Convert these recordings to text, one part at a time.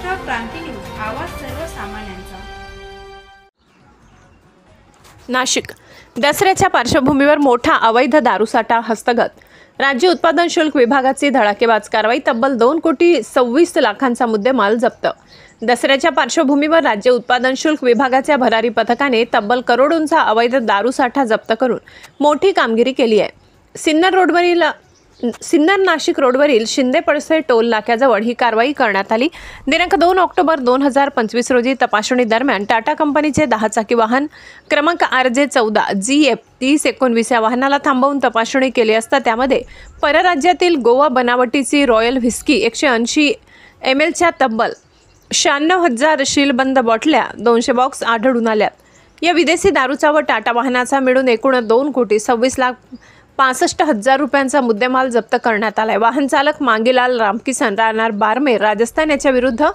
महाराष्ट्र क्रांती news, आवाज सर्वसामान्यांचा। नाशिक दसऱ्याच्या पार्श्वभूमीवर मोठा अवैध दारूसाठा हस्तगत। राज्य उत्पादन शुल्क विभागाची धडाकेबाज कारवाई। तब्बल 2,26,00,000चा मुद्देमाल जप्त। दसऱ्याच्या पार्श्वभूमीवर राज्य उत्पादन शुल्क विभागाच्या भरारी पथकाने तब्बल करोडोंचा अवैध दारूसाठा जप्त करून मोठी कामगिरी केली आहे। सिन्नर नाशिक रोडवरील शिंदे पळसे टोल नाक्याजवळ ही कारवाई करण्यात आली। दिनांक 2 ऑक्टोबर 2025 रोजी तपासणी दरम्यान टाटा कंपनीचे 10 चाकी वाहन क्रमांक RJ14 GF 3019 या वाहनाला थांबवून तपासणी केली असता त्यामध्ये परराज्यातील गोवा बनावटीची रॉयल व्हिस्की 180 ml तब्बल 96,000 शीलबंद बॉटल्या 200 बॉक्स आढळून आल्यात। या विदेशी दारूचा व टाटा वाहनाचा मिळून एकूण 2,26,65,000 रुपयांचा मुद्देमाल जप्त करण्यात आलाय। वाहन चालक मांगीलाल रामकिसन राहणार बारमेर राजस्थान याच्या विरुद्ध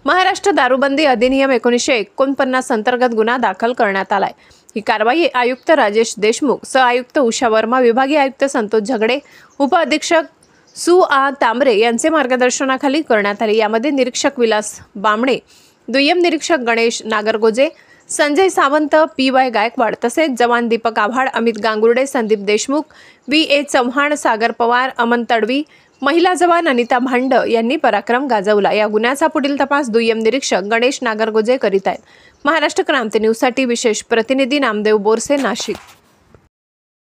महाराष्ट्र दारूबंदी अधिनियम 1949 अंतर्गत गुन्हा दाखल करण्यात आलाय। ही कारवाई आयुक्त राजेश देशमुख, सहआयुक्त उषा वर्मा, विभागीय आयुक्त संतोष झगडे, उपअधीक्षक सुआ तांबरे यांचे मार्गदर्शनाखाली करण्यात आली। यामध्ये निरीक्षक विलास बामणे, दुय्यम निरीक्षक गणेश नागरगोजे, संजय सावंत, PY गायकवाड तसेच जवान दीपक आव्हाड, अमित गांगुर्डे, संदीप देशमुख, VA चव्हाण, सागर पवार, अमन तडवी, महिला जवान अनिता भांड यांनी पराक्रम गाजवला। या गुन्ह्याचा पुढील तपास दुय्यम निरीक्षक गणेश नागरगोजे करीत आहेत। महाराष्ट्र क्रांती न्यूजसाठी विशेष प्रतिनिधी नामदेव बोरसे, नाशिक।